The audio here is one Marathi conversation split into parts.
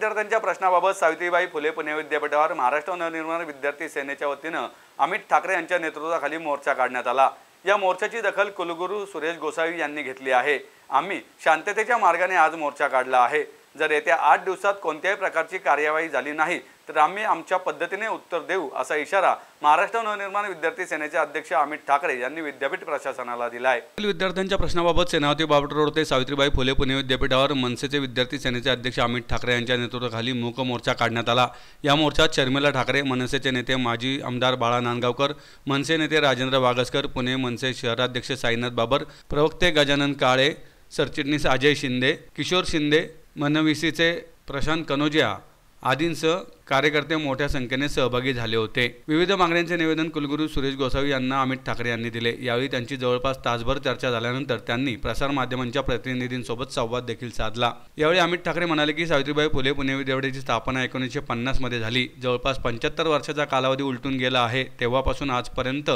विद्यार्थ्यांच्या प्रश्नाबाबत सावित्रीबाई फुले पुणे विद्यापीठावर महाराष्ट्र नवनिर्माण विद्यार्थी सेनेच्या वतीनं अमित ठाकरे यांच्या नेतृत्वाखाली मोर्चा काढण्यात आला। या मोर्चाची दखल कुलगुरू सुरेश गोसावी यांनी घेतली आहे। आम्ही शांततेच्या मार्गाने आज मोर्चा काढला आहे। जर येत्या 8 दिवसात कोणत्याही प्रकारची कार्यवाही झाली नाही तर आम्ही आमच्या पद्धतीने उत्तर देऊ असा इशारा महाराष्ट्र नवनिर्माण विद्यार्थी सेनेचे अध्यक्ष अमित ठाकरे यांनी विद्यापीठ प्रशासनाला दिला आहे। विद्यार्थ्यांच्या प्रश्नाबाबत सेनापती बापट रोड ते सावित्रीबाई फुले पुणे विद्यापीठावर मनसेचे विद्यार्थी सेनेचे अध्यक्ष अमित ठाकरे यांच्या नेतृत्वाखाली मूक मोर्चा काढण्यात आला। या मोर्चात शर्मिला ठाकरे, मनसेचे नेते माजी आमदार बाळा नांदगावकर, मनसे नेते राजेंद्र वागसकर, पुणे मनसे शहराध्यक्ष साईनाथ बाबर, प्रवक्ते गजानन काळे, सरचिटणीस अजय शिंदे, किशोर शिंदे, मनवीसीचे प्रशांत कनोजिया आदींसह कार्यकर्ते मोठ्या संख्येने सहभागी झाले होते। विविध मागण्यांचे निवेदन कुलगुरू सुरेश गोसावी यांना अमित ठाकरे यांनी दिले। यावेळी त्यांची जवळपास तासभर चर्चा झाल्यानंतर त्यांनी प्रसार माध्यमांच्या प्रतिनिधींसोबत संवाद देखील साधला। यावेळी अमित ठाकरे म्हणाले की सावित्रीबाई फुले पुणे विद्यापीठाची स्थापना 1950 मध्ये झाली। जवळपास 75 वर्षाचा कालावधी उलटून गेला आहे। तेव्हापासून आजपर्यंत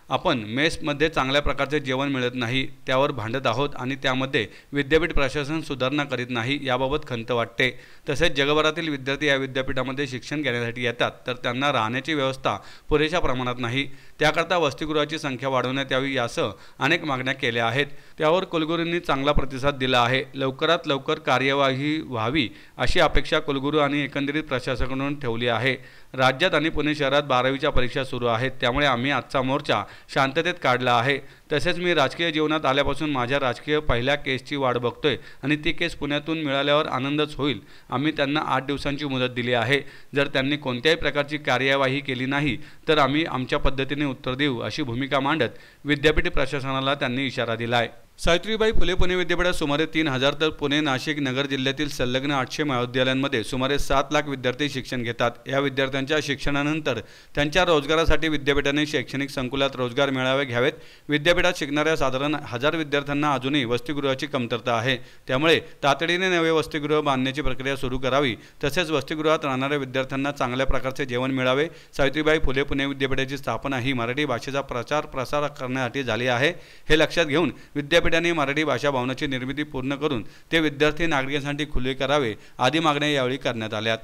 आपण मेसमध्ये चांगल्या प्रकारचे जेवण मिळत नाही, त्यावर भांडत आहोत आणि त्यामध्ये विद्यापीठ प्रशासन सुधारणा करीत नाही, याबाबत खंत वाटते। तसेच जगभरातील विद्यार्थी या विद्यापीठामध्ये शिक्षण घेण्यासाठी येतात तर त्यांना राहण्याची व्यवस्था पुरेशा प्रमाणात नाही। त्याकरता वसतिगृहाची संख्या वाढवण्यात यावी यासह अनेक मागण्या केल्या आहेत। त्यावर कुलगुरूंनी चांगला प्रतिसाद दिला आहे। लवकरात लवकर कार्यवाही व्हावी अशी अपेक्षा कुलगुरू आणि एकंदरीत प्रशासनाकडून ठेवली आहे। राज्यात आणि पुणे शहरात 12वीच्या परीक्षा सुरू आहेत, त्यामुळे आम्ही आजचा मोर्चा शांततेत काढला आहे। तसेच मी राजकीय जीवनात आल्यापासून माझ्या राजकीय पहिल्या केसची वाट बघतोय आणि ती केस पुण्यातून मिळाल्यावर आनंदच होईल। आम्ही त्यांना 8 दिवसांची मुदत दिली आहे। जर त्यांनी कोणत्याही प्रकारची कार्यवाही केली नाही तर आम्ही आमच्या पद्धतीने उत्तर देऊ अशी भूमिका मांडत विद्यापीठ प्रशासनाला त्यांनी इशारा दिला आहे। सावित्रीबाई फुले पुणे विद्यापीठात सुमारे 3000 तर पुणे, नाशिक, नगर जिल्ह्यातील संलग्न 800 महाविद्यालयांमध्ये सुमारे 7 लाख विद्यार्थी शिक्षण घेतात। या विद्यार्थ्यांच्या शिक्षणानंतर त्यांच्या रोजगारासाठी विद्यापीठाने शैक्षणिक संकुलात रोजगार मेळावे घ्यावेत। विद्यापीठात शिकणाऱ्या साधारण 1000 विद्यार्थ्यांना अजूनही वसतिगृहाची कमतरता आहे, त्यामुळे तातडीने नवे वसतिगृह बांधण्याची प्रक्रिया सुरू करावी। तसेच वसतिगृहात राहणाऱ्या विद्यार्थ्यांना चांगल्या प्रकारचे जेवण मिळावे। सावित्रीबाई फुले पुणे विद्यापीठाची स्थापना ही मराठी भाषेचा प्रसार करण्यासाठी झाली आहे, हे लक्षात घेऊन विद्यापीठाने मराठी भाषा भवनाची निर्मिती पूर्ण करून ते विद्यार्थी नागरिकांसाठी खुले करावे आदी मागण्या यावेळी करण्यात आल्या।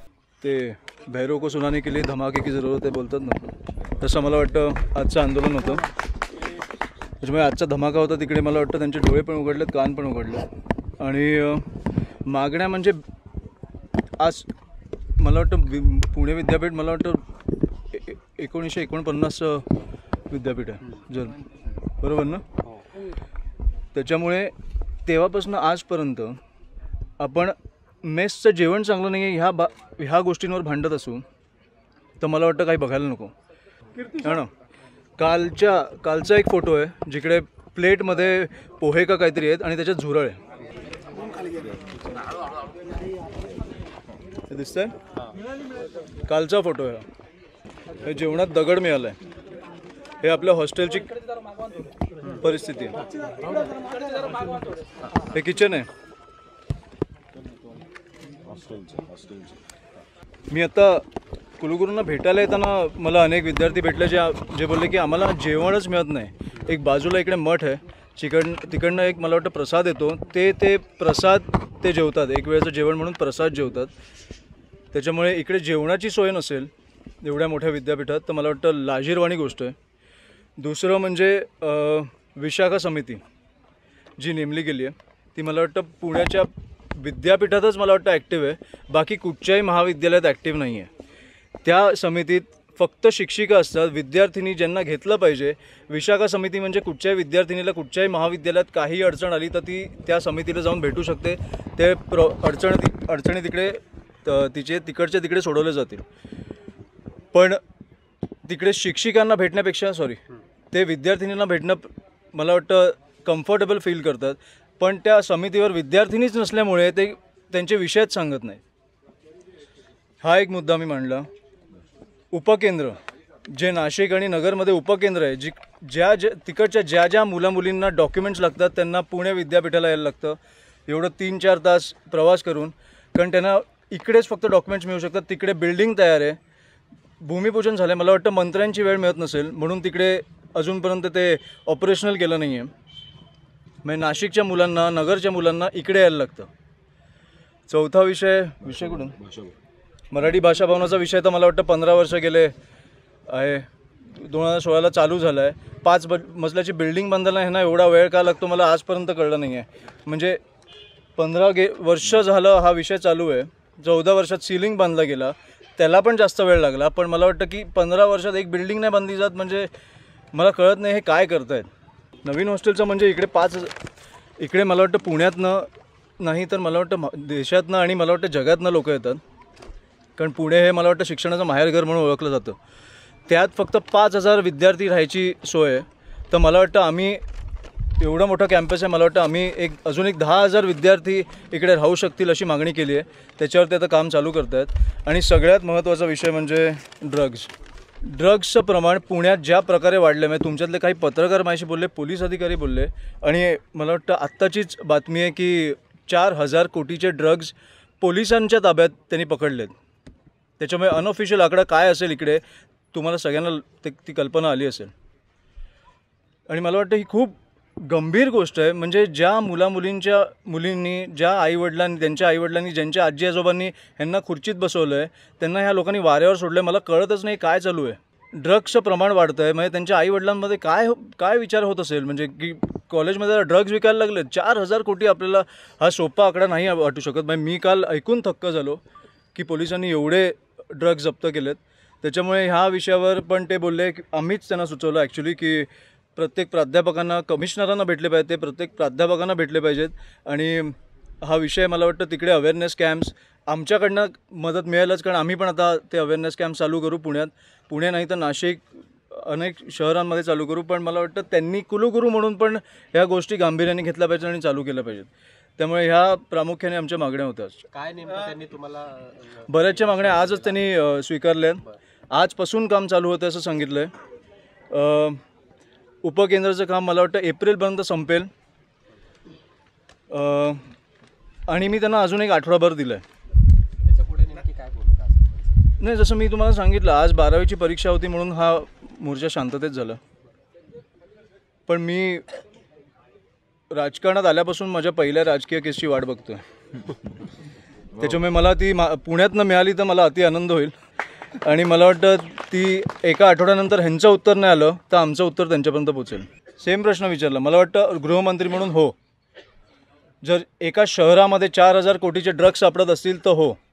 ते भैरव को सुनाने के लिए धमाके की जरूरत है बोलतात ना, तसं मला वाटतं आजचं आंदोलन होतं। त्याच्यामुळे आजचा धमाका होता तिकडे मला वाटतं त्यांचे डोळे पण उघडलेत, कान पण उघडले आणि मागण्या म्हणजे आज मला वाटतं पुणे विद्यापीठ मला वाटतं 1949 विद्यापीठ आहे जर बरोबर ना। त्याच्यामुळे तेव्हापासून आजपर्यंत आपण मेसचं जेवण चांगलं नाही आहे ह्या गोष्टींवर भांडत असू तर मला वाटतं काही बघायला नको है ना। कालचा एक फोटो आहे जिकडे प्लेटमध्ये पोहे का काहीतरी आहेत आणि त्याच्यात झुरळ आहे, दिसतंय? कालचा फोटो आहे। हे जेवणात दगड मिळालं आहे, हे आपल्या हॉस्टेलची परिस्थिती आहे। हे किचन आहे। मी आता कुलगुरूंना भेटायला येताना मला अनेक विद्यार्थी भेटले जे बोलले की आम्हाला जेवणच मिळत नाही। एक बाजूला इकडे मठ आहे, तिकडनं एक मला वाटतं प्रसाद येतो, ते प्रसाद ते जेवतात, एक वेळेचं जेवण म्हणून प्रसाद जेवतात। त्याच्यामुळे इकडे जेवणाची सोय नसेल एवढ्या मोठ्या विद्यापीठात तर मला वाटतं लाजिरवाणी गोष्ट आहे। दुसरं म्हणजे विशाखा समिती जी नेमली गेली आहे ती मला वाटतं पुण्याच्या विद्यापीठातच मला वाटतं ॲक्टिव्ह आहे, बाकी कुठच्याही महाविद्यालयात ॲक्टिव्ह नाही आहे। त्या समितीत फक्त शिक्षिका असतात, विद्यार्थिनी ज्यांना घेतलं पाहिजे। विशाखा समिती म्हणजे कुठच्याही विद्यार्थिनीला कुठच्याही महाविद्यालयात काही अडचण आली तर ती त्या समितीला जाऊन भेटू शकते, ते अडचणी तिकडे तिकडच्या तिकडे सोडवले जातील। पण तिकडे शिक्षिकांना भेटण्यापेक्षा ते विद्यार्थिनींना भेटणं मला वाटतं कम्फर्टेबल फील करतात, पण त्या समितीवर विद्यार्थिनीच नसल्यामुळे ते त्यांचे विषयच सांगत नाहीत। हा एक मुद्दा मी मांडला। उपकेंद्र जे नाशिक आणि नगरमध्ये उपकेंद्र आहे, तिकडच्या ज्या मुलामुलींना डॉक्युमेंट्स लागतात त्यांना पुणे विद्यापीठाला यायला लागतं एवढं 3-4 तास प्रवास करून, कारण त्यांना इकडेच फक्त डॉक्युमेंट्स मिळू शकतात। तिकडे बिल्डिंग तयार आहे, भूमिपूजन झालं, मला वाटतं मंत्र्यांची वेळ मिळत नसेल म्हणून तिकडे अजूनपर्यंत ते ऑपरेशनल केलं नाही आहे। म्हणजे नाशिकच्या मुलांना, नगरच्या मुलांना इकडे यायला लागतं। चौथा विषय कुठून? मराठी भाषा भवनाचा विषय तर मला वाटतं 15 वर्ष गेले आहे. 2016ला चालू झाला आहे. 5 मजल्याची बिल्डिंग बांधायला ह्यांना एवढा वेळ का लागतो मला आजपर्यंत कळलं नाही आहे. म्हणजे 15 वर्ष झालं हा विषय चालू आहे. 14 वर्षात सीलिंग बांधला गेला, त्याला पण जास्त वेळ लागला. पण मला वाटतं की 15 वर्षात एक बिल्डिंग नाही बांधली जात, म्हणजे मला कळत नाही हे काय करतायत. नवीन हॉस्टेलचं म्हणजे इकडे मला वाटतं पुण्यातनं नाही तर मला वाटतं देशातनं आणि मला वाटतं जगातनं लोक येतात. कारण पुणे हे मला वाटतं शिक्षणाचं माहेरघर म्हणून ओळखलं जातं. त्यात फक्त 5,000 विद्यार्थी राहायची सोय आहे. तर मला वाटतं आम्ही एवढा मोठा कॅम्पस आहे, मला वाटतं आम्ही अजून एक 10,000 विद्यार्थी इकडे राहू शकतील अशी मागणी केली आहे. त्याच्यावर ते आता काम चालू करत आहेत. आणि सगळ्यात महत्त्वाचा विषय म्हणजे ड्रग्सचं प्रमाण पुण्यात ज्या प्रकारे वाढलं. म्हणजे तुमच्यातले काही पत्रकार माझ्याशी बोलले, पोलीस अधिकारी बोलले, आणि मला वाटतं आत्ताचीच बातमी आहे की 4,000 कोटीचे ड्रग्ज पोलिसांच्या ताब्यात त्यांनी पकडलेत. त्याच्यामुळे अनऑफिशियल आकडा काय असेल इकडे तुम्हाला सगळ्यांना ती कल्पना आली असेल. आणि मला वाटतं ही खूप गंभीर गोष्ट आहे. म्हणजे ज्या मुलींनी ज्या आईवडिलांनी त्यांच्या आईवडिलांनी ज्यांच्या आजी आजोबांनी ह्यांना खुर्चीत बसवलं आहे त्यांना ह्या लोकांनी वाऱ्यावर सोडलं आहे. मला कळतच नाही काय चालू आहे. ड्रग्सचं प्रमाण वाढतं आहे. म्हणजे त्यांच्या आईवडिलांमध्ये काय विचार होत असेल, म्हणजे की कॉलेजमध्ये ड्रग्ज विकायला लागले. 4,000 कोटी आपल्याला हा सोपा आकडा नाही वाटू शकत. म्हणजे मी काल ऐकून थक्क झालो की पोलिसांनी एवढे ड्रग्ज जप्त केलेत. त्याच्यामुळे ह्या विषयावर पण ते बोलले की आम्हीच त्यांना सुचवलं ॲक्च्युली की प्रत्येक प्राध्यापकांना, कमिशनरांना भेटले पाहिजे, ते प्रत्येक प्राध्यापकांना भेटले पाहिजेत. आणि हा विषय मला वाटतं तिकडे अवेअरनेस कॅम्प्स आमच्याकडनं मदत मिळेलच. कारण आम्ही पण आता ते अवेअरनेस कॅम्प चालू करू पुणे नाही तर नाशिक, अनेक शहरांमध्ये चालू करू. पण मला वाटतं त्यांनी कुलगुरू म्हणून पण ह्या गोष्टी गांभीर्याने घेतल्या पाहिजेत आणि चालू केल्या पाहिजेत. त्यामुळे ह्या प्रामुख्याने आमच्या मागण्या होत्या. काय नेमकं त्यांनी तुम्हाला? बऱ्याचशा मागण्या आजच त्यांनी स्वीकारल्या आहेत. आजपासून काम चालू होतं असं सांगितलं आहे. उपकेंद्राचं काम मला वाटतं एप्रिलपर्यंत संपेल. आणि मी त्यांना अजून एक आठवडाभर दिलं आहे. त्याच्यापुढे नेमकी काय बोलतात? नाही, जसं मी तुम्हाला सांगितलं आज 12वीची परीक्षा होती म्हणून हा मोर्चा शांततेत झाला. पण मी राजकारणात आल्यापासून माझ्या पहिल्या राजकीय केसची वाट बघतोय. त्याच्यामुळे मला ती पुण्यातनं मिळाली तर मला अति आनंद होईल. आणि मला वाटतं ती एका आठवड्यानंतर ह्यांचं उत्तर नाही आलं तर आमचं उत्तर त्यांच्यापर्यंत पोचेल. सेम प्रश्न विचारला. मला वाटतं गृहमंत्री म्हणून हो. जर एका शहरामध्ये 4,000 कोटीचे ड्रग्ज सापडत असतील तर हो.